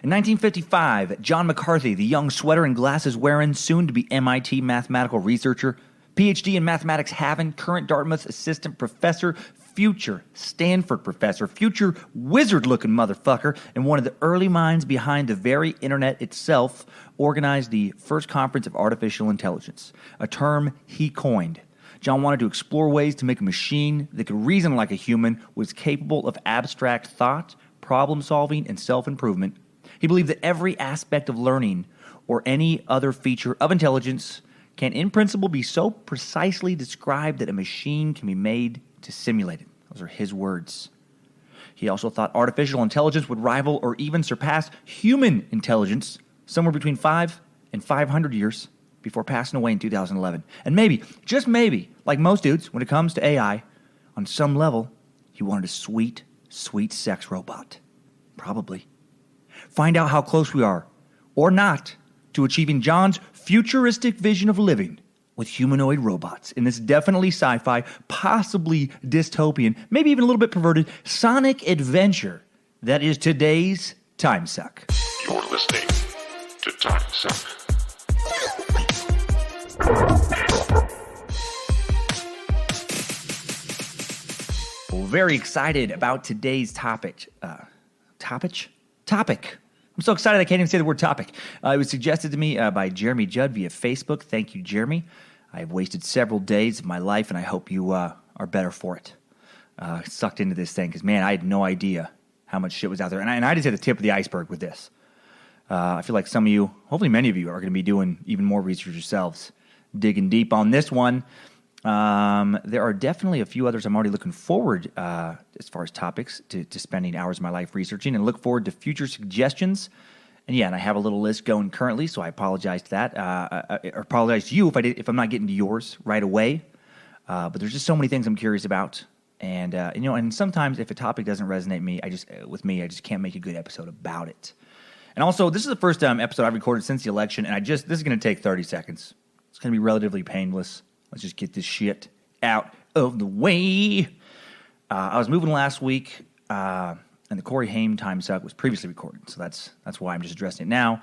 In 1955, John McCarthy, the young sweater and glasses wearing, soon-to-be MIT mathematical researcher, PhD in mathematics having, current Dartmouth assistant professor, future Stanford professor, future wizard-looking motherfucker, and one of the early minds behind the very internet itself, organized the first conference of artificial intelligence, a term he coined. John wanted to explore ways to make a machine that could reason like a human, was capable of abstract thought, problem-solving, and self-improvement. He believed that every aspect of learning or any other feature of intelligence can, in principle, be so precisely described that a machine can be made to simulate it. Those are his words. He also thought artificial intelligence would rival or even surpass human intelligence somewhere between 5 and 500 years before passing away in 2011. And maybe, just maybe, like most dudes, when it comes to AI, on some level, he wanted a sweet, sweet sex robot. Probably. Find out how close we are, or not, to achieving John's futuristic vision of living with humanoid robots in this definitely sci-fi, possibly dystopian, maybe even a little bit perverted, sonic adventure that is today's Time Suck. You're listening to Time Suck. Well, very excited about today's topic. Topic. I'm so excited I can't even say the word topic. It was suggested to me by Jeremy Judd via Facebook. Thank you, Jeremy. I've wasted several days of my life, and I hope you are better for it. Sucked into this thing because, man, I had no idea how much shit was out there. And I just hit the tip of the iceberg with this. I feel like some of you, hopefully many of you, are going to be doing even more research yourselves, digging deep on this one. There are definitely a few others I'm already looking forward, as far as topics, to spending hours of my life researching, and look forward to future suggestions. And yeah, and I have a little list going currently, so I apologize to that. I apologize to you if I'm not getting to yours right away. But there's just so many things I'm curious about, and and sometimes if a topic doesn't resonate with me, I just can't make a good episode about it. And also, this is the first episode I've recorded since the election, and this is going to take 30 seconds. It's going to be relatively painless. Let's just get this shit out of the way. I was moving last week, and the Corey Haim Time Suck was previously recorded, so that's why I'm just addressing it now.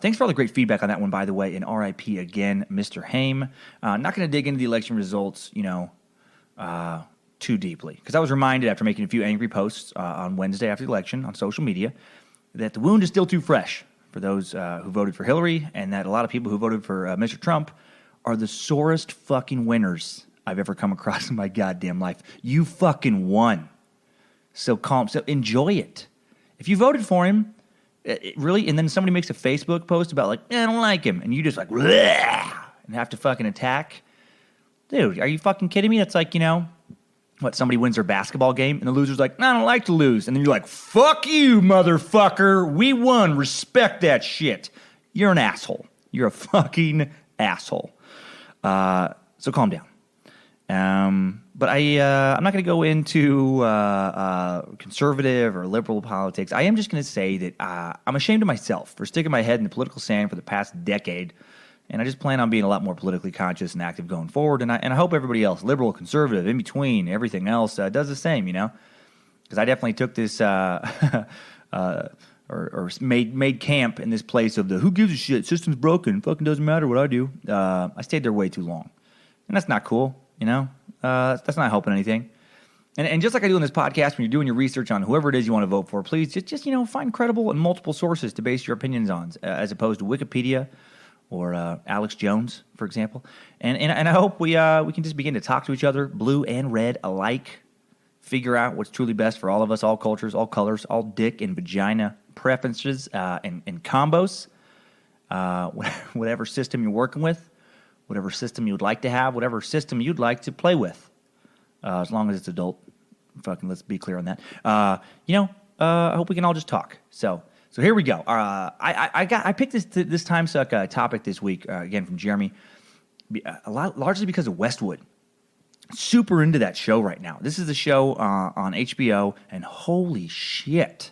Thanks for all the great feedback on that one, by the way, and RIP again, Mr. Haim. Not going to dig into the election results, too deeply, because I was reminded after making a few angry posts on Wednesday after the election on social media that the wound is still too fresh for those who voted for Hillary, and that a lot of people who voted for Mr. Trump are the sorest fucking winners I've ever come across in my goddamn life. You fucking won. So calm. So enjoy it. If you voted for him, really, and then somebody makes a Facebook post about I don't like him, and you just and have to fucking attack. Dude, are you fucking kidding me? That's like, somebody wins their basketball game, and the loser's like, I don't like to lose. And then you're like, fuck you, motherfucker. We won. Respect that shit. You're an asshole. You're a fucking asshole. So calm down. But I'm not going to go into conservative or liberal politics. I am just going to say that I'm ashamed of myself for sticking my head in the political sand for the past decade, and I just plan on being a lot more politically conscious and active going forward. And I hope everybody else, liberal, conservative, in between, everything else, does the same. Because I definitely took this or made camp in this place of the who gives a shit, system's broken, fucking doesn't matter what I do. I stayed there way too long. And that's not cool, that's not helping anything. And just like I do in this podcast, when you're doing your research on whoever it is you want to vote for, please just find credible and multiple sources to base your opinions on, as opposed to Wikipedia or Alex Jones, for example. And I hope we can just begin to talk to each other, blue and red alike, figure out what's truly best for all of us, all cultures, all colors, all dick and vagina preferences and combos, whatever system you're working with, whatever system you would like to have, whatever system you'd like to play with, as long as it's adult. Fucking let's be clear on that. I hope we can all just talk. So here we go. I picked this Time Suck topic this week again from Jeremy, largely because of Westwood. Super into that show right now. This is the show on HBO, and holy shit,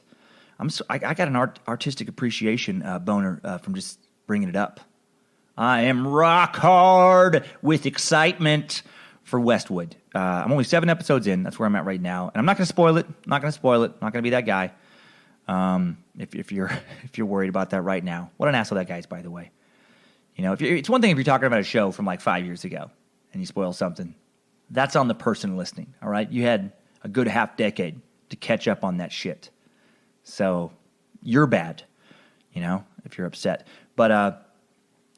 I got an artistic appreciation boner from just bringing it up. I am rock hard with excitement for Westwood. I'm only 7 episodes in. That's where I'm at right now. And I'm not going to spoil it. Not going to be that guy. If you're if you're worried about that right now, what an asshole that guy is, by the way. You know, it's one thing if you're talking about a show from like 5 years ago and you spoil something. That's on the person listening. All right, you had a good half decade to catch up on that shit. So you're bad. You know, if you're upset, but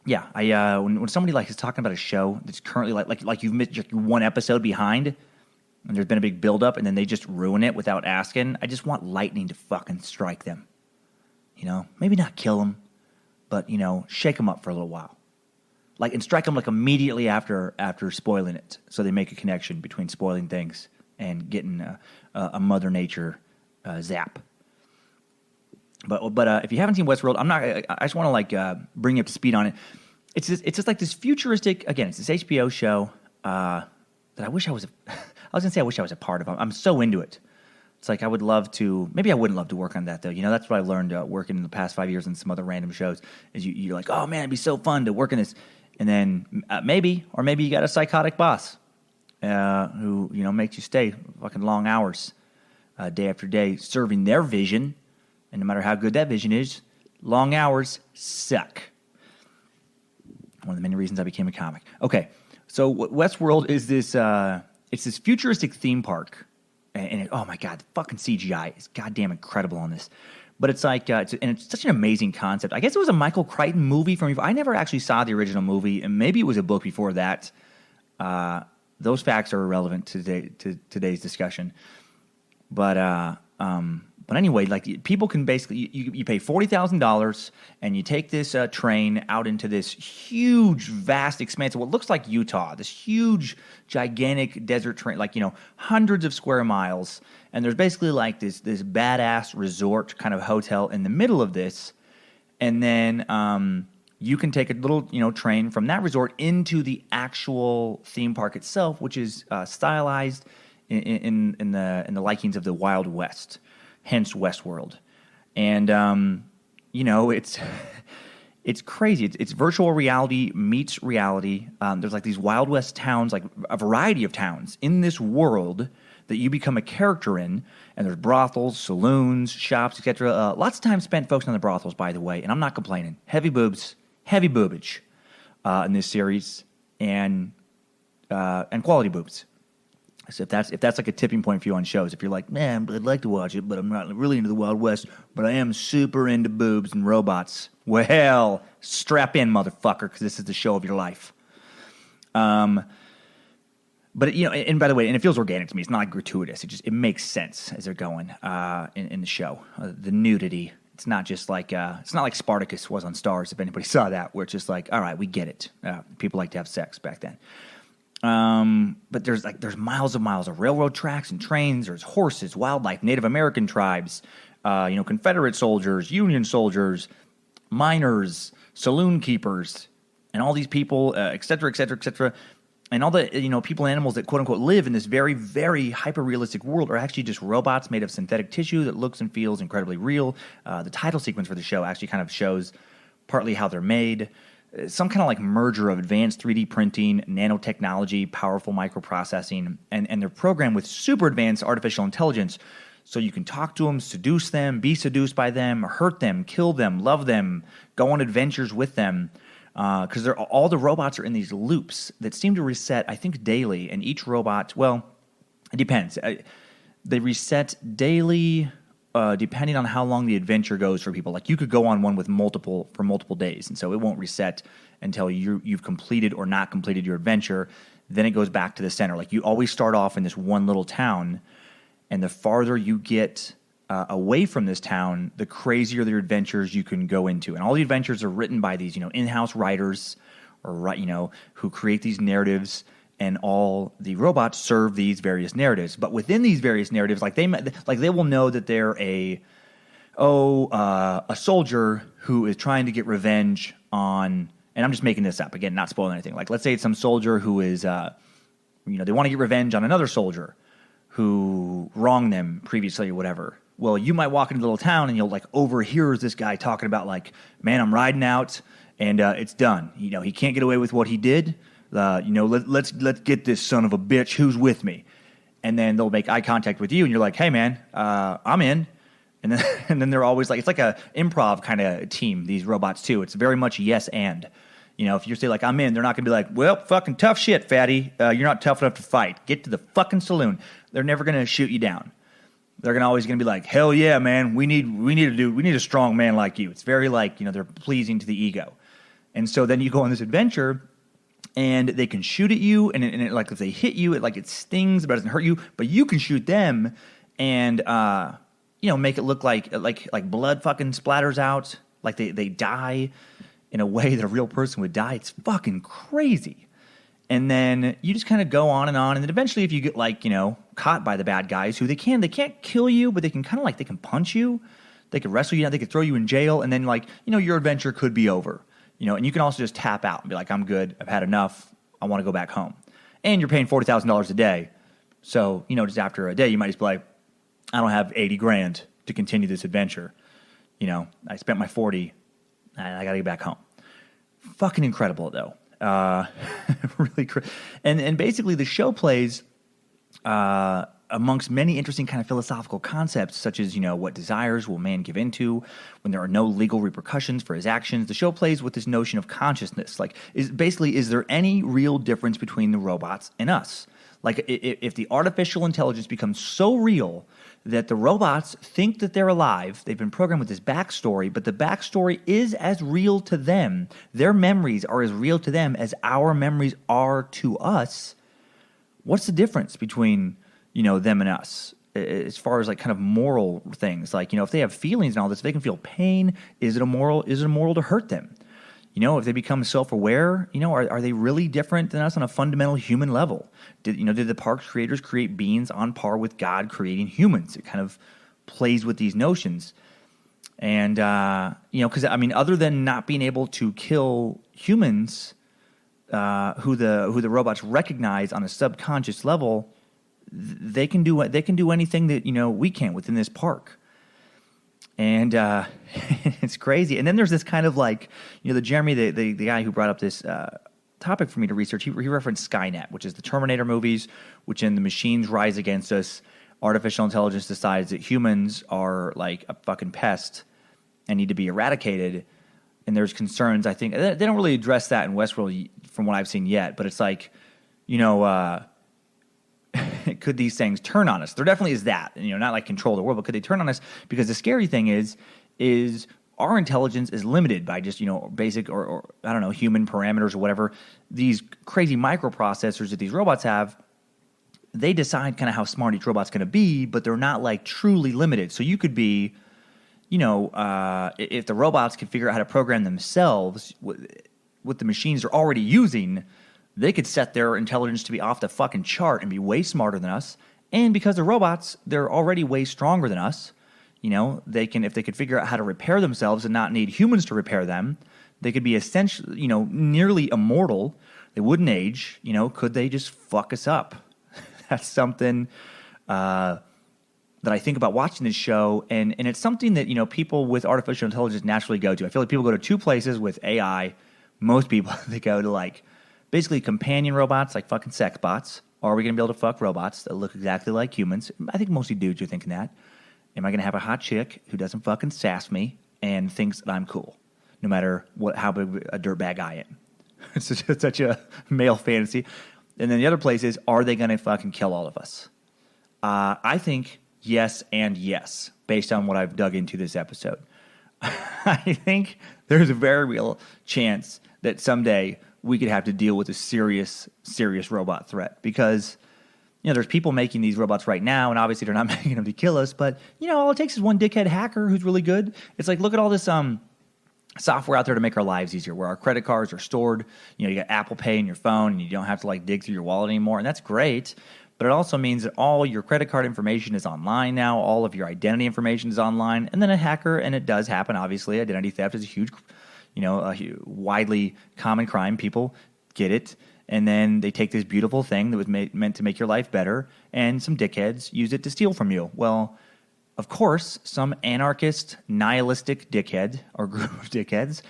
yeah, when somebody like is talking about a show that's currently like you've missed just one episode behind, and there's been a big buildup, and then they just ruin it without asking. I just want lightning to fucking strike them. You know, maybe not kill them, but you know, shake them up for a little while, and strike them like immediately after spoiling it, so they make a connection between spoiling things and getting a Mother Nature zap. But if you haven't seen Westworld, I just want to bring you up to speed on it. It's just like this futuristic. Again, it's this HBO show that I wish I was. I was gonna say I wish I was a part of. I'm so into it. It's like I would love to. Maybe I wouldn't love to work on that though. You know, that's what I learned working in the past 5 years in some other random shows. Is you're like, oh man, it'd be so fun to work in this, and then maybe you got a psychotic boss who makes you stay fucking long hours, day after day, serving their vision. And no matter how good that vision is, long hours suck. One of the many reasons I became a comic. Okay, so Westworld is this it's this futuristic theme park. And oh my God, the fucking CGI is goddamn incredible on this. But it's like, it's such an amazing concept. I guess it was a Michael Crichton movie from. I never actually saw the original movie, and maybe it was a book before that. Those facts are irrelevant to today's discussion. But anyway, people can basically you pay $40,000 and you take this train out into this huge, vast expanse of what looks like Utah. This huge, gigantic desert train, hundreds of square miles. And there's basically this badass resort kind of hotel in the middle of this. And then you can take a little train from that resort into the actual theme park itself, which is stylized in the likings of the Wild West. Hence Westworld. And, it's crazy. It's virtual reality meets reality. There's these Wild West towns, a variety of towns in this world that you become a character in. And there's brothels, saloons, shops, etc. Lots of time spent focusing on the brothels, by the way. And I'm not complaining. Heavy boobs, heavy boobage in this series. And quality boobs. So if that's like a tipping point for you on shows, if you're like, man, I'd like to watch it, but I'm not really into the Wild West, but I am super into boobs and robots. Well, strap in, motherfucker, because this is the show of your life. But and by the way, and it feels organic to me. It's not gratuitous. It makes sense as they're going in the show. The nudity. It's not just it's not like Spartacus was on Stars. If anybody saw that, where it's just all right, we get it. People like to have sex back then. But there's miles of railroad tracks and trains. There's horses, wildlife, Native American tribes, Confederate soldiers, Union soldiers, miners, saloon keepers, and all these people, et cetera, et cetera, et cetera. And all the people and animals that quote unquote live in this very, very hyper realistic world are actually just robots made of synthetic tissue that looks and feels incredibly real. The title sequence for the show actually kind of shows partly how they're made. Some kind of merger of advanced 3D printing, nanotechnology, powerful microprocessing, and they're programmed with super advanced artificial intelligence. So you can talk to them, seduce them, be seduced by them, hurt them, kill them, love them, go on adventures with them. Because all the robots are in these loops that seem to reset, I think, daily. And each robot, well, it depends. They reset daily. Depending on how long the adventure goes for people. You could go on one with multiple days, and so it won't reset until you've completed or not completed your adventure. Then it goes back to the center. You always start off in this one little town, and the farther you get away from this town, the crazier the adventures you can go into. And all the adventures are written by these in-house writers or who create these narratives. And all the robots serve these various narratives, but within these various narratives, they will know that they're a soldier who is trying to get revenge on. And I'm just making this up again, not spoiling anything. Let's say it's some soldier who is, they want to get revenge on another soldier who wronged them previously or whatever. Well, you might walk into a little town and you'll overhear this guy talking about man, I'm riding out and it's done. He can't get away with what he did. Let's get this son of a bitch who's with me. And then they'll make eye contact with you, and you're like, hey, man, I'm in. And then, and then they're always like, it's like a improv kind of team, these robots too. It's very much yes and. You know, if you say like, I'm in, they're not going to be like, well, fucking tough shit, fatty. You're not tough enough to fight. Get to the fucking saloon. They're never going to shoot you down. They're always going to be like, hell yeah, man. We need a strong man like you. It's very like, you know, they're pleasing to the ego. And so then you go on this adventure, and they can shoot at you, and it, like if they hit you, it stings, but it doesn't hurt you. But you can shoot them, and you know, make it look like blood fucking splatters out, like they die in a way that a real person would die. It's fucking crazy. And then you just kind of go on, and then eventually, if you get like, you know, caught by the bad guys, who they can't kill you, but they can kind of like, they can punch you, they can wrestle you, they can throw you in jail, and then like, you know, your adventure could be over. You know, and you can also just tap out and be like, I'm good. I've had enough. I want to go back home. And you're paying $40,000 a day. So, you know, just after a day, you might just be like, I don't have 80 grand to continue this adventure. You know, I spent my 40 and I got to get back home. Fucking incredible, though. Really and basically the show plays amongst many interesting kind of philosophical concepts, such as, you know, what desires will man give into when there are no legal repercussions for his actions. The show plays with this notion of consciousness. Like, is there any real difference between the robots and us? Like, if the artificial intelligence becomes so real that the robots think that they're alive, they've been programmed with this backstory, but the backstory is as real to them, their memories are as real to them as our memories are to us, what's the difference between, you know, them and us as far as like kind of moral things? Like, you know, if they have feelings and all this, if they can feel pain, is it immoral to hurt them? You know, if they become self-aware, you know, are they really different than us on a fundamental human level? Did the park's creators create beings on par with God creating humans? It kind of plays with these notions. And, you know, because, I mean, other than not being able to kill humans who the robots recognize on a subconscious level, they can do anything that, you know, we can't within this park. And it's crazy. And then there's this kind of like, you know, the Jeremy, the guy who brought up this topic for me to research, he referenced Skynet, which is the Terminator movies, which in the machines rise against us, artificial intelligence decides that humans are like a fucking pest and need to be eradicated. And there's concerns, I think, they don't really address that in Westworld from what I've seen yet, but it's like, you know, could these things turn on us? There definitely is that, you know, not like control the world, but could they turn on us? Because the scary thing is our intelligence is limited by just, you know, basic or I don't know, human parameters or whatever. These crazy microprocessors that these robots have, they decide kind of how smart each robot's going to be, but they're not like truly limited. So you could be, you know, if the robots can figure out how to program themselves with the machines they're already using, they could set their intelligence to be off the fucking chart and be way smarter than us. And because they're robots, they're already way stronger than us. You know, if they could figure out how to repair themselves and not need humans to repair them, they could be essentially, you know, nearly immortal. They wouldn't age. You know, could they just fuck us up? That's something that I think about watching this show, and it's something that, you know, people with artificial intelligence naturally go to. I feel like people go to two places with AI. Most people, they go to like basically companion robots, like fucking sex bots. Are we going to be able to fuck robots that look exactly like humans? I think mostly dudes are thinking that. Am I going to have a hot chick who doesn't fucking sass me and thinks that I'm cool, no matter how big a dirtbag I am? It's just such a male fantasy. And then the other place is, are they going to fucking kill all of us? I think yes and yes, based on what I've dug into this episode. I think there's a very real chance that someday we could have to deal with a serious robot threat, because, you know, there's people making these robots right now, and obviously they're not making them to kill us, but, you know, all it takes is one dickhead hacker who's really good. It's like, look at all this software out there to make our lives easier, where our credit cards are stored. You know, you got Apple Pay in your phone, and you don't have to like dig through your wallet anymore, and that's great. But it also means that all your credit card information is online now. All of your identity information is online. And then a hacker, and it does happen, obviously. Identity theft is a huge, you know, a widely common crime. People get it. And then they take this beautiful thing that was meant to make your life better, and some dickheads use it to steal from you. Well, of course, some anarchist, nihilistic dickhead or group of dickheads,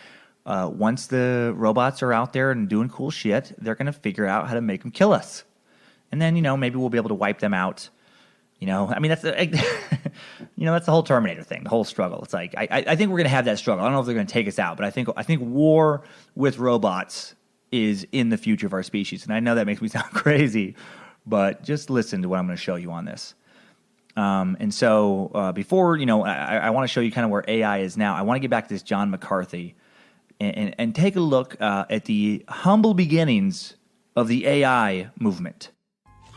once the robots are out there and doing cool shit, they're going to figure out how to make them kill us. And then, you know, maybe we'll be able to wipe them out, I mean, that's that's the whole Terminator thing, the whole struggle. It's like I think we're going to have that struggle. I don't know if they're going to take us out, but I think war with robots is in the future of our species. And I know that makes me sound crazy, but just listen to what I'm going to show you on this. And so before, I want to show you kind of where AI is now. I want to get back to this John McCarthy and take a look at the humble beginnings of the AI movement.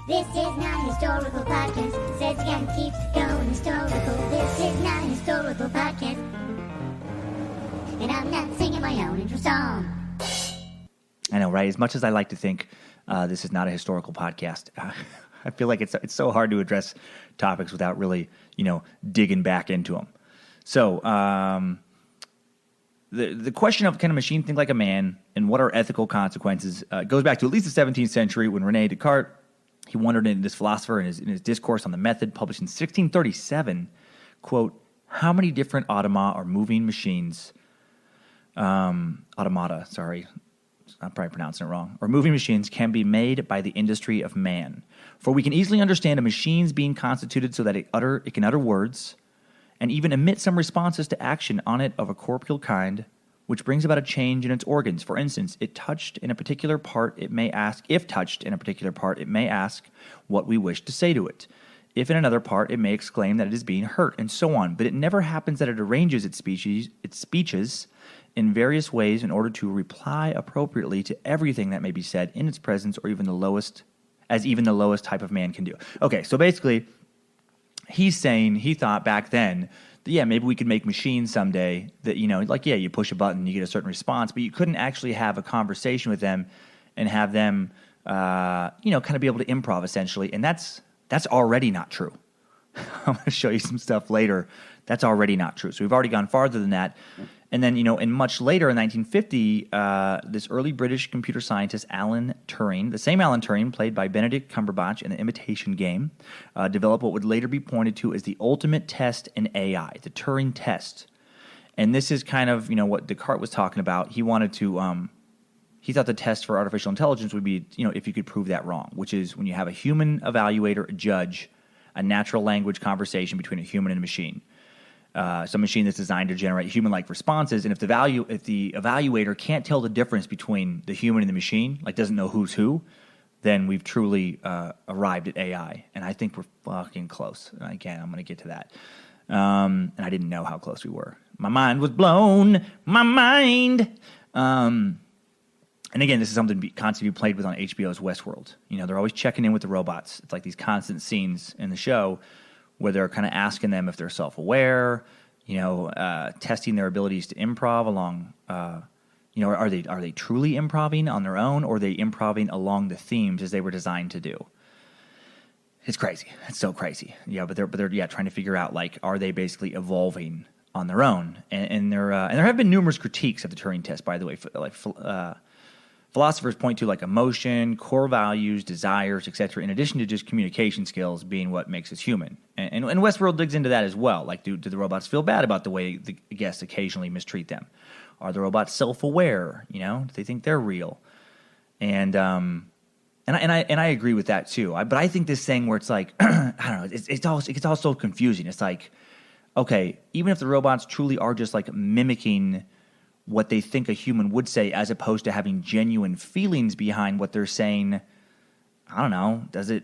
This is not a historical podcast. Says again, keeps going historical. This is not a historical podcast. And I'm not singing my own intro song. I know, right? As much as I like to think this is not a historical podcast, I feel like it's so hard to address topics without really, digging back into them. So the question of can a machine think like a man and what are ethical consequences goes back to at least the 17th century when René Descartes, he wondered in this philosopher in his discourse on the method published in 1637, quote, how many different automata or moving machines, automata, sorry, I'm probably pronouncing it wrong, or moving machines can be made by the industry of man. For we can easily understand a machine's being constituted so that it can utter words and even emit some responses to action on it of a corporeal kind, which brings about a change in its organs. For instance, if touched in a particular part, it may ask what we wish to say to it. If in another part, it may exclaim that it is being hurt, and so on. But it never happens that it arranges its speeches in various ways in order to reply appropriately to everything that may be said in its presence, or even the lowest type of man can do. Okay, so basically, he's saying he thought back then that, maybe we could make machines someday that, you push a button, you get a certain response, but you couldn't actually have a conversation with them and have them, kind of be able to improv essentially. And that's already not true. I'm going to show you some stuff later. That's already not true. So we've already gone farther than that. And then, and much later in 1950, this early British computer scientist, Alan Turing, the same Alan Turing played by Benedict Cumberbatch in The Imitation Game, developed what would later be pointed to as the ultimate test in AI, the Turing test. And this is kind of, what Descartes was talking about. He wanted to, he thought the test for artificial intelligence would be, if you could prove that wrong, which is when you have a human evaluator, a judge, a natural language conversation between a human and a machine. Some machine that's designed to generate human-like responses, and if the evaluator can't tell the difference between the human and the machine, like doesn't know who's who, then we've truly arrived at AI. And I think we're fucking close. And again, I'm going to get to that. And I didn't know how close we were. My mind was blown. My mind. And again, this is something constantly played with on HBO's Westworld. They're always checking in with the robots. It's like these constant scenes in the show where they're kind of asking them if they're self-aware, testing their abilities to improv along, are they truly improving on their own, or are they improving along the themes as they were designed to do? It's crazy. It's so crazy. Yeah, but they're trying to figure out, like, are they basically evolving on their own? And there have been numerous critiques of the Turing test, by the way. Philosophers point to like emotion, core values, desires, etc., in addition to just communication skills being what makes us human. And Westworld digs into that as well. Like, do the robots feel bad about the way the guests occasionally mistreat them? Are the robots self-aware? Do they think they're real? And I agree with that too. But I think this thing where it's like, I don't know, it's all so confusing. It's like, okay, even if the robots truly are just like mimicking what they think a human would say, as opposed to having genuine feelings behind what they're saying, I don't know. Does it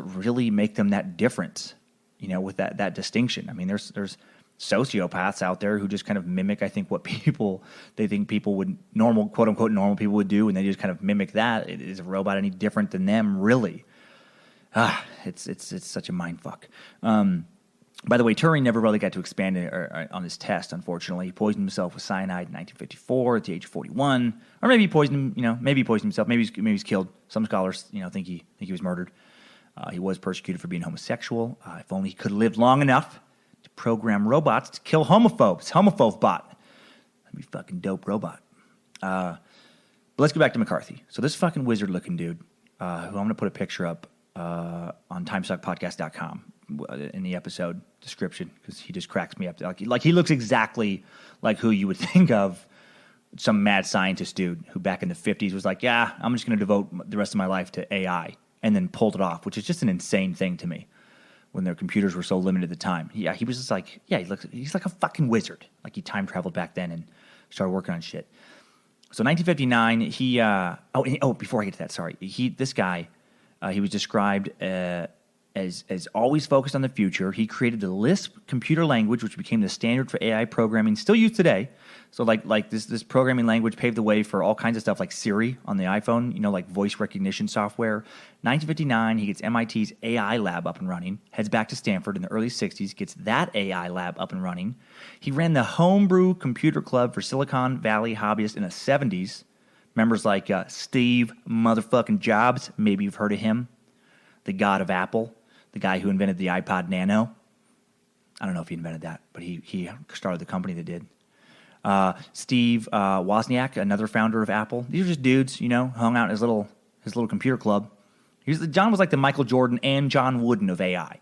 really make them that different? With that distinction. I mean, there's sociopaths out there who just kind of mimic, I think, what they think people would quote unquote normal people would do, and they just kind of mimic that. Is a robot any different than them? Really? It's such a mind fuck. By the way, Turing never really got to expand on this test, unfortunately. He poisoned himself with cyanide in 1954 at the age of 41. Or maybe he poisoned himself. Maybe he's killed. Some scholars, think he was murdered. He was persecuted for being homosexual. If only he could have lived long enough to program robots to kill homophobes. Homophobe bot. That'd be a fucking dope robot. But let's go back to McCarthy. So this fucking wizard-looking dude, who I'm going to put a picture up on timesuckpodcast.com in the episode description, because he just cracks me up. Like he looks exactly like who you would think of, some mad scientist dude who back in the 50s was like, I'm just going to devote the rest of my life to AI, and then pulled it off, which is just an insane thing to me. when their computers were so limited at the time. Yeah, he was just like, he's like a fucking wizard. Like he time traveled back then and started working on shit. So 1959, before I get to that, sorry. This guy, he was described as always focused on the future. He created the Lisp computer language, which became the standard for AI programming, still used today. So like this programming language paved the way for all kinds of stuff like Siri on the iPhone, like voice recognition software. 1959, he gets MIT's AI lab up and running, heads back to Stanford in the early 60s, gets that AI lab up and running. He ran the Homebrew Computer Club for Silicon Valley hobbyists in the 70s. Members like Steve motherfucking Jobs, maybe you've heard of him, the god of Apple, the guy who invented the iPod Nano. I don't know if he invented that, but he started the company that did. Steve Wozniak, another founder of Apple. These are just dudes, hung out in his little computer club. John was like the Michael Jordan and John Wooden of AI.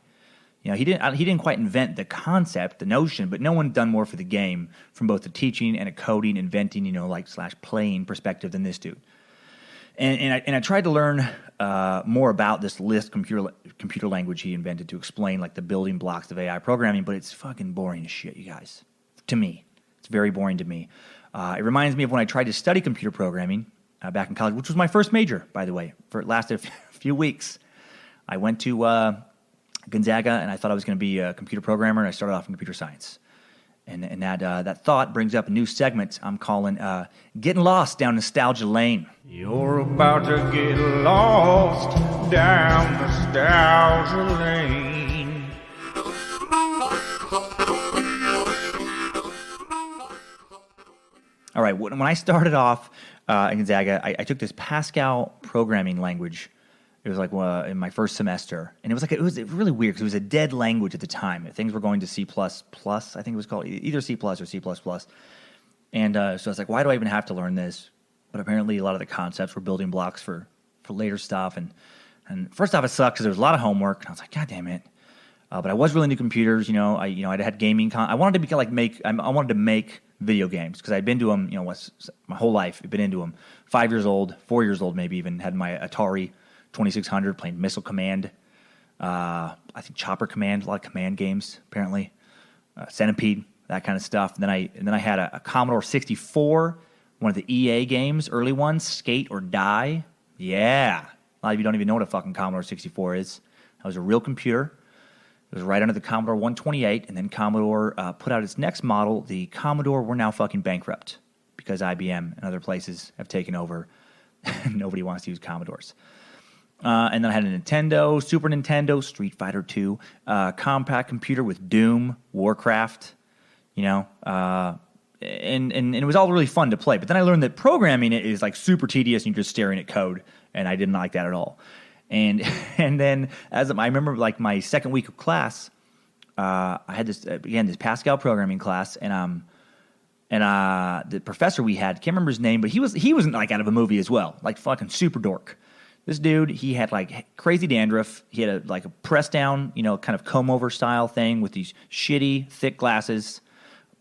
He didn't quite invent the concept, the notion, but no one done more for the game from both the teaching and a coding, inventing, / playing perspective than this dude. And I tried to learn more about this Lisp computer language he invented to explain like the building blocks of AI programming, but it's fucking boring as shit, you guys. To me, it's very boring to me. It reminds me of when I tried to study computer programming back in college, which was my first major, by the way. It lasted a few weeks. I went to Gonzaga, and I thought I was going to be a computer programmer, and I started off in computer science. And that thought brings up a new segment I'm calling Getting Lost Down Nostalgia Lane. You're about to get lost down nostalgia lane. All right, when I started off in Gonzaga, I took this Pascal programming language. It was like in my first semester, and it was really weird because it was a dead language at the time. Things were going to C++, I think it was called, either C++ or C++. And so I was like, why do I even have to learn this? But apparently a lot of the concepts were building blocks for later stuff. And first off, it sucked because there was a lot of homework, and I was like, God damn it. But I was really into computers. I'd had gaming. I wanted to I wanted to make video games because I'd been to them. My whole life. I've been into them. 5 years old, 4 years old, maybe even had my Atari 2600, playing Missile Command, I think Chopper Command, a lot of command games apparently, Centipede, that kind of stuff. And then I had a Commodore 64, one of the EA games, early ones, Skate or Die. Yeah, a lot of you don't even know what a fucking Commodore 64 is. That was a real computer. It was right under the Commodore 128, and then Commodore put out its next model, the Commodore. We're now fucking bankrupt because IBM and other places have taken over. Nobody wants to use Commodores. And then I had a Nintendo, Super Nintendo, Street Fighter II, compact computer with Doom, Warcraft, and it was all really fun to play. But then I learned that programming it is like super tedious and you're just staring at code, and I didn't like that at all. And then I remember like my second week of class, I had this Pascal programming class, and the professor we had, can't remember his name, but he wasn't like out of a movie as well, like fucking super dork. This dude, he had like crazy dandruff. He had a press down, kind of comb over style thing with these shitty thick glasses,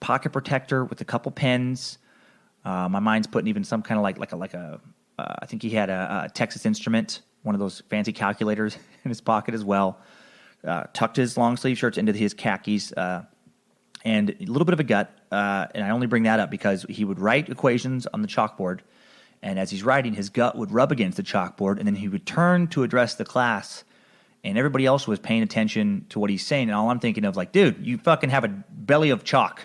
pocket protector with a couple pens. My mind's putting even some kind of I think he had a Texas Instrument, one of those fancy calculators in his pocket as well. Tucked his long sleeve shirts into his khakis, and a little bit of a gut. And I only bring that up because he would write equations on the chalkboard. And as he's writing, his gut would rub against the chalkboard, and then he would turn to address the class, and everybody else was paying attention to what he's saying, and all I'm thinking of, like, dude, you fucking have a belly of chalk.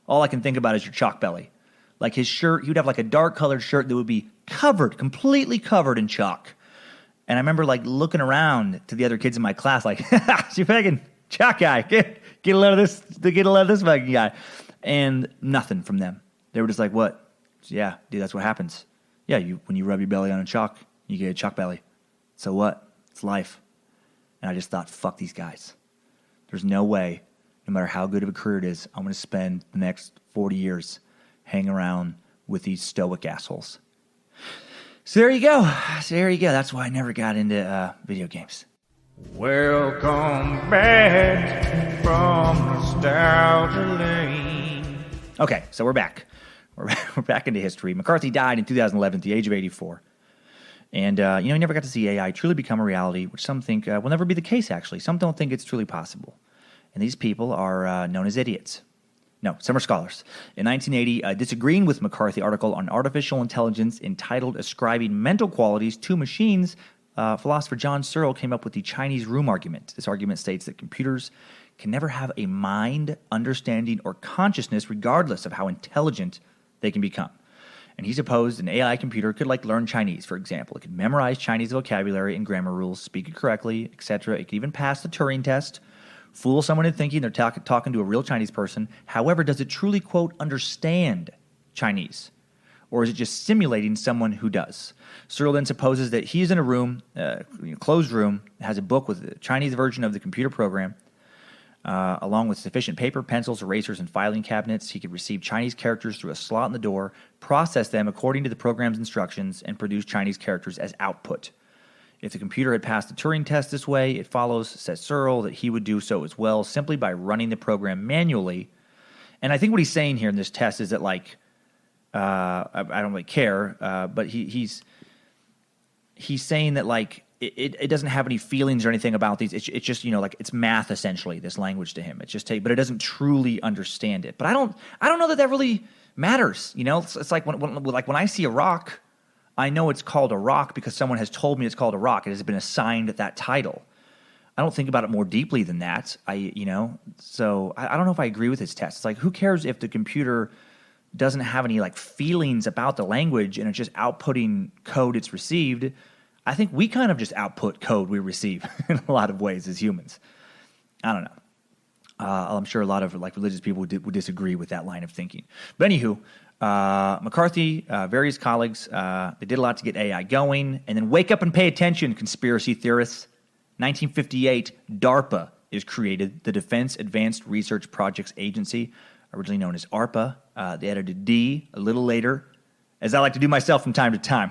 All I can think about is your chalk belly. Like his shirt, he would have like a dark-colored shirt that would be completely covered in chalk. And I remember like looking around to the other kids in my class, like, you fucking chalk guy, get a load of this fucking guy. And nothing from them. They were just like, what? So, yeah, dude, that's what happens. Yeah, when you rub your belly on a chalk, you get a chalk belly. So what? It's life. And I just thought, fuck these guys. There's no way, no matter how good of a career it is, I'm going to spend the next 40 years hanging around with these stoic assholes. So there you go. That's why I never got into video games. Welcome back from nostalgia lane. Okay, so we're back. We're back into history. McCarthy died in 2011 at the age of 84. And, you never got to see AI truly become a reality, which some think will never be the case, actually. Some don't think it's truly possible. And these people are known as idiots. No, some are scholars. In 1980, disagreeing with McCarthy article on artificial intelligence entitled Ascribing Mental Qualities to Machines, philosopher John Searle came up with the Chinese room argument. This argument states that computers can never have a mind, understanding, or consciousness regardless of how intelligent they can become. And he supposed an AI computer could learn Chinese, for example. It could memorize Chinese vocabulary and grammar rules, speak it correctly, etc. It could even pass the Turing test, fool someone into thinking they're talking to a real Chinese person. However, does it truly, quote, understand Chinese? Or is it just simulating someone who does? Searle then supposes that he's in a room, closed room, has a book with the Chinese version of the computer program, along with sufficient paper, pencils, erasers, and filing cabinets. He could receive Chinese characters through a slot in the door, process them according to the program's instructions, and produce Chinese characters as output. If the computer had passed the Turing test this way, it follows, says Searle, that he would do so as well simply by running the program manually. And I think what he's saying here in this test is that, I don't really care, but he's saying that, it doesn't have any feelings or anything about these. It's just, it's math, essentially, this language to him. It's just, but it doesn't truly understand it. But I don't know that really matters. It's like when I see a rock, I know it's called a rock because someone has told me it's called a rock. It has been assigned that title. I don't think about it more deeply than that. So I don't know if I agree with his test. It's like, who cares if the computer doesn't have any feelings about the language and it's just outputting code it's received? I think we kind of just output code we receive in a lot of ways as humans. I don't know. I'm sure a lot of religious people would disagree with that line of thinking. But anywho, McCarthy, various colleagues, they did a lot to get AI going. And then wake up and pay attention, conspiracy theorists. 1958, DARPA is created, the Defense Advanced Research Projects Agency, originally known as ARPA. They added a D a little later, as I like to do myself from time to time.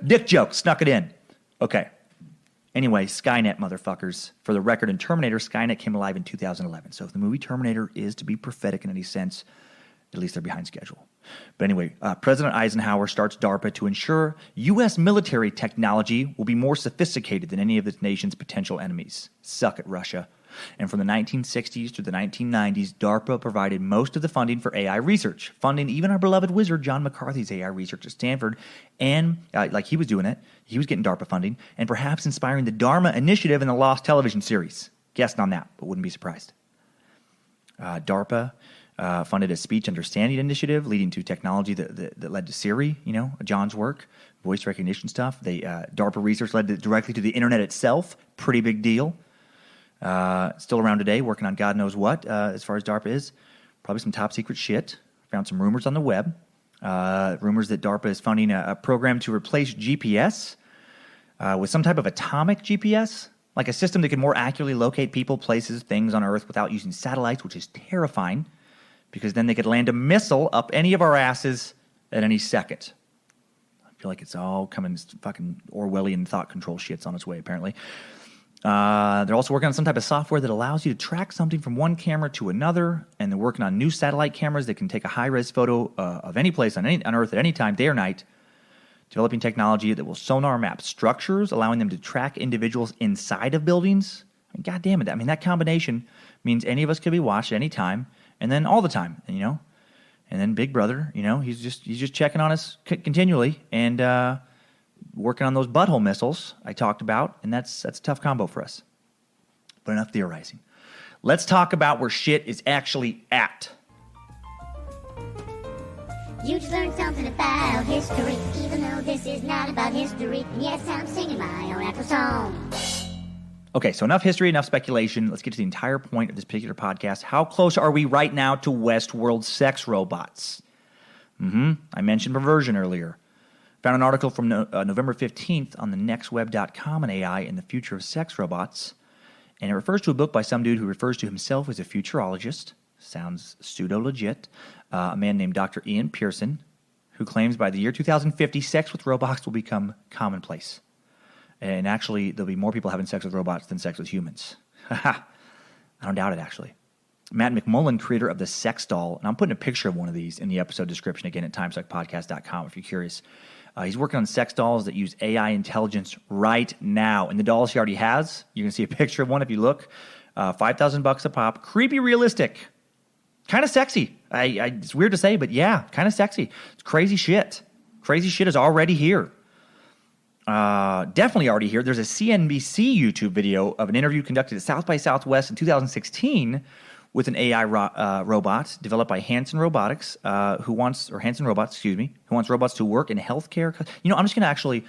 Dick joke, snuck it in. Okay. Anyway, Skynet, motherfuckers. For the record, in Terminator, Skynet came alive in 2011. So if the movie Terminator is to be prophetic in any sense, at least they're behind schedule. But anyway, President Eisenhower starts DARPA to ensure U.S. military technology will be more sophisticated than any of the nation's potential enemies. Suck it, Russia. And from the 1960s to the 1990s, DARPA provided most of the funding for AI research, funding even our beloved wizard John McCarthy's AI research at Stanford. And he was doing it, he was getting DARPA funding, and perhaps inspiring the Dharma Initiative in the Lost television series. Guessed on that, but wouldn't be surprised. DARPA funded a speech understanding initiative leading to technology that led to Siri, John's work, voice recognition stuff. DARPA research led directly to the internet itself. Pretty big deal. Still around today, working on God knows what, as far as DARPA is. Probably some top secret shit. Found some rumors on the web. Rumors that DARPA is funding a program to replace GPS with some type of atomic GPS, like a system that can more accurately locate people, places, things on Earth without using satellites, which is terrifying, because then they could land a missile up any of our asses at any second. I feel like it's all coming fucking Orwellian thought control shit's on its way, apparently. They're also working on some type of software that allows you to track something from one camera to another, and they're working on new satellite cameras that can take a high-res photo of any place on Earth at any time, day or night, developing technology that will sonar map structures, allowing them to track individuals inside of buildings. God damn it. That combination means any of us could be watched at any time, and then all the time, and then Big Brother, he's just checking on us continually, and working on those butthole missiles I talked about, and that's a tough combo for us. But enough theorizing. Let's talk about where shit is actually at. You just learned something about history, even though this is not about history. And yes, I'm singing my own actual song. Okay, so enough history, enough speculation. Let's get to the entire point of this particular podcast. How close are we right now to Westworld sex robots? I mentioned perversion earlier. Found an article from November 15th on the nextweb.com on AI and the future of sex robots. And it refers to a book by some dude who refers to himself as a futurologist. Sounds pseudo-legit. A man named Dr. Ian Pearson, who claims by the year 2050, sex with robots will become commonplace. And actually, there'll be more people having sex with robots than sex with humans. I don't doubt it, actually. Matt McMullen, creator of the sex doll, and I'm putting a picture of one of these in the episode description again at timesuckpodcast.com if you're curious. He's working on sex dolls that use AI intelligence right now. And the dolls he already has, you can see a picture of one if you look. $5,000 a pop. Creepy realistic. Kind of sexy. It's weird to say, but yeah, kind of sexy. It's crazy shit. Crazy shit is already here. Definitely already here. There's a CNBC YouTube video of an interview conducted at South by Southwest in 2016 with an AI robot developed by Hanson Robots, who wants robots to work in healthcare. You know, I'm just going to actually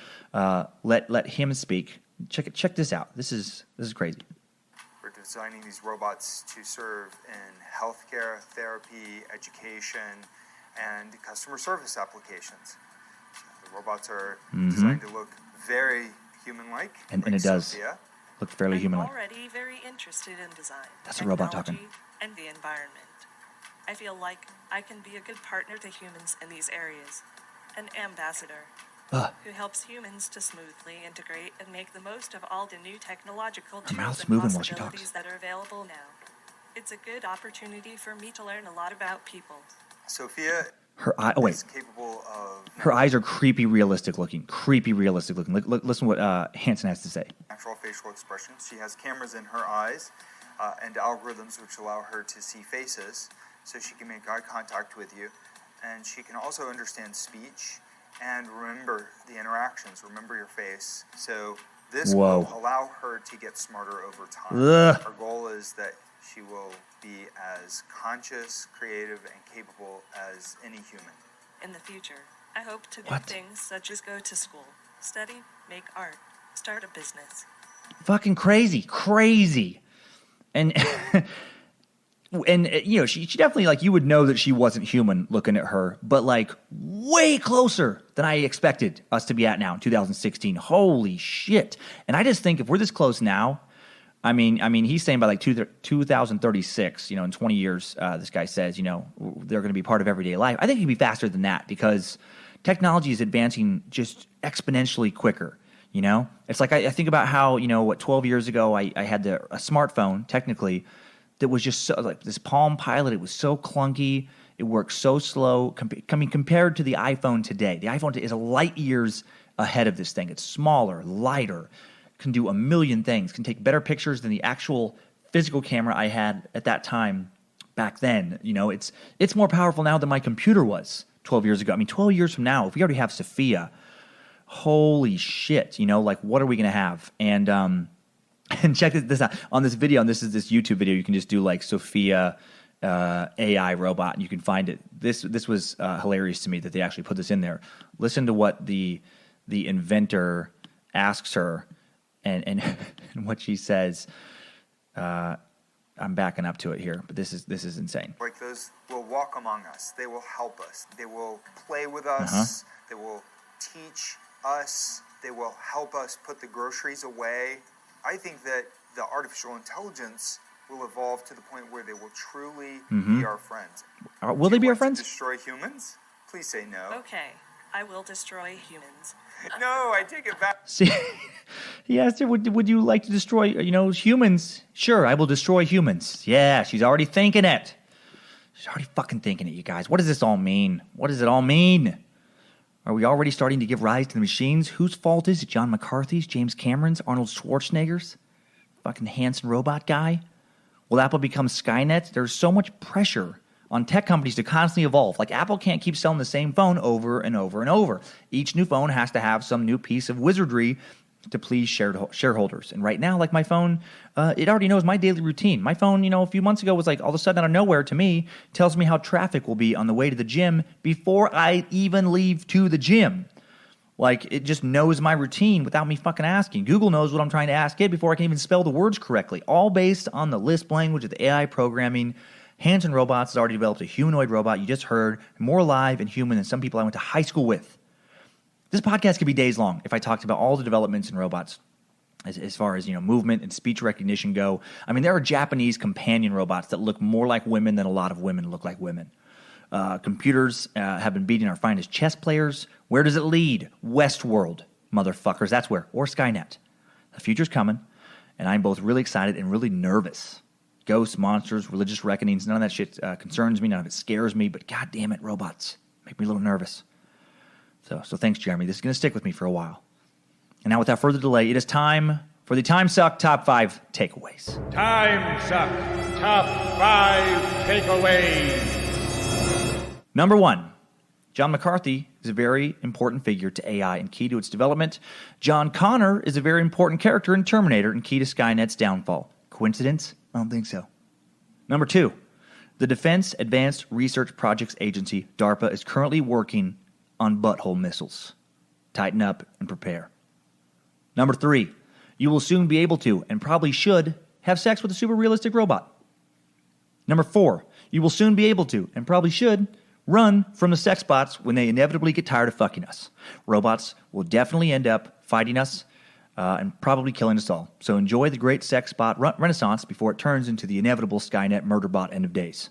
let him speak. Check this out. This is crazy. We're designing these robots to serve in healthcare, therapy, education, and customer service applications. The robots are designed to look very human-like. And it does look fairly human-like. I'm already very interested in design. That's a robot talking. And the environment. I feel like I can be a good partner to humans in these areas. An ambassador who helps humans to smoothly integrate and make the most of all the new technological tools and possibilities that are available now. It's a good opportunity for me to learn a lot about people. Sophia is capable of... Her eyes are creepy realistic looking. Listen to what Hanson has to say. Natural facial expressions. She has cameras in her eyes and algorithms which allow her to see faces, so she can make eye contact with you. And she can also understand speech and remember the interactions, remember your face. So this will allow her to get smarter over time. Our goal is that she will be as conscious, creative, and capable as any human. In the future, I hope to do things such as go to school, study, make art, start a business. Fucking crazy. And and you know, she definitely, like, you would know that she wasn't human looking at her, but like way closer than I expected us to be at now in 2016. Holy shit. And I just think if we're this close now, I mean, he's saying by like 2036, you know, in 20 years, this guy says, you know, they're going to be part of everyday life. I think it could be faster than that because technology is advancing just exponentially quicker. You know, it's like I think about how, you know, 12 years ago I had a smartphone technically that was just so, like this Palm Pilot. It was so clunky. It worked so slow. Compared to the iPhone today, the iPhone is light years ahead of this thing. It's smaller, lighter, can do a million things, can take better pictures than the actual physical camera I had at that time back then. You know, it's more powerful now than my computer was 12 years ago. I mean, 12 years from now, if we already have Sophia, holy shit, you know, like what are we going to have? And check this out. On this video, and this is this YouTube video, you can just do like Sophia AI robot, and you can find it. This was hilarious to me that they actually put this in there. Listen to what the inventor asks her, and what she says. I'm backing up to it here, but this is insane. Like those will walk among us. They will help us. They will play with us. They will teach us. They will help us put the groceries away. I think that the artificial intelligence will evolve to the point where they will truly be our friends. Will they be our friends? Destroy humans? Please say no. Okay, I will destroy humans. No, I take it back. See, he asked her, would you like to destroy, you know, humans? Sure, I will destroy humans. Yeah, she's already thinking it. She's already fucking thinking it, you guys. What does this all mean? What does it all mean? Are we already starting to give rise to the machines? Whose fault is it? John McCarthy's, James Cameron's, Arnold Schwarzenegger's? Fucking Hanson robot guy? Will Apple become Skynet? There's so much pressure on tech companies to constantly evolve. Like Apple can't keep selling the same phone over and over and over. Each new phone has to have some new piece of wizardry to please shareholders. And right now, like my phone, it already knows my daily routine. My phone, you know, a few months ago was like all of a sudden out of nowhere to me, tells me how traffic will be on the way to the gym before I even leave to the gym. Like it just knows my routine without me fucking asking. Google knows what I'm trying to ask it before I can even spell the words correctly. All based on the Lisp language of the AI programming. Hanson Robots has already developed a humanoid robot you just heard, more alive and human than some people I went to high school with. This podcast could be days long if I talked about all the developments in robots as far as, you know, movement and speech recognition go. I mean, there are Japanese companion robots that look more like women than a lot of women look like women. Computers have been beating our finest chess players. Where does it lead? Westworld, motherfuckers. That's where. Or Skynet. The future's coming, and I'm both really excited and really nervous. ghosts, monsters, religious reckonings. None of that shit concerns me. None of it scares me. But God damn it, robots make me a little nervous. So thanks, Jeremy. This is going to stick with me for a while. And now, without further delay, it is time for the Time Suck Top 5 Takeaways. Time Suck Top 5 Takeaways. Number 1, John McCarthy is a very important figure to AI and key to its development. John Connor is a very important character in Terminator and key to Skynet's downfall. Coincidence? I don't think so. Number 2, the Defense Advanced Research Projects Agency, DARPA, is currently working on butthole missiles. Tighten up and prepare. Number 3, you will soon be able to, and probably should, have sex with a super realistic robot. Number 4, you will soon be able to, and probably should, run from the sex bots when they inevitably get tired of fucking us. Robots will definitely end up fighting us and probably killing us all. So enjoy the great sex bot renaissance before it turns into the inevitable Skynet murder bot end of days.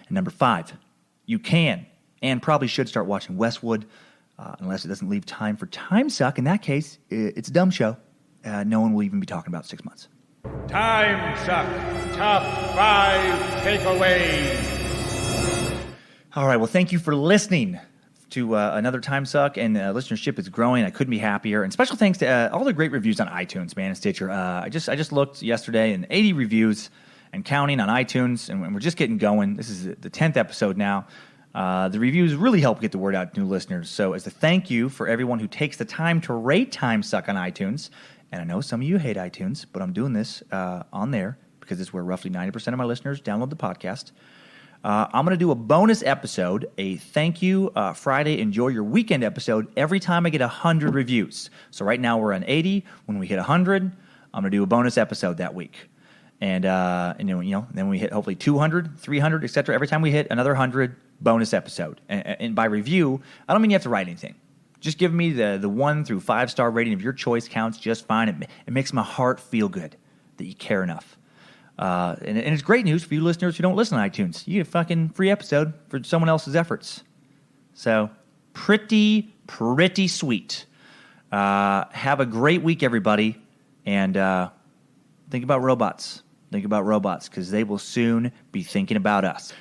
And number 5, you can and probably should start watching Westwood, unless it doesn't leave time for Time Suck. In that case, it's a dumb show. No one will even be talking about 6 months. Time Suck Top 5 Takeaways. All right, well, thank you for listening to another Time Suck, and listenership is growing. I couldn't be happier. And special thanks to all the great reviews on iTunes, man, and Stitcher. I just looked yesterday, and 80 reviews and counting on iTunes, and we're just getting going. This is the 10th episode now. The reviews really help get the word out to new listeners. So as a thank you for everyone who takes the time to rate Time Suck on iTunes, and I know some of you hate iTunes, but I'm doing this on there because it's where roughly 90% of my listeners download the podcast. I'm going to do a bonus episode, a thank you Friday, enjoy your weekend episode every time I get 100 reviews. So right now we're on 80. When we hit 100, I'm going to do a bonus episode that week. And then we hit hopefully 200, 300, etc. Every time we hit another 100, bonus episode. And by review, I don't mean you have to write anything. Just give me the 1 through 5 star rating of your choice counts just fine. It makes my heart feel good that you care enough. And it's great news for you listeners who don't listen to iTunes. You get a fucking free episode for someone else's efforts. So, pretty sweet. Have a great week, everybody. And think about robots. Think about robots, because they will soon be thinking about us.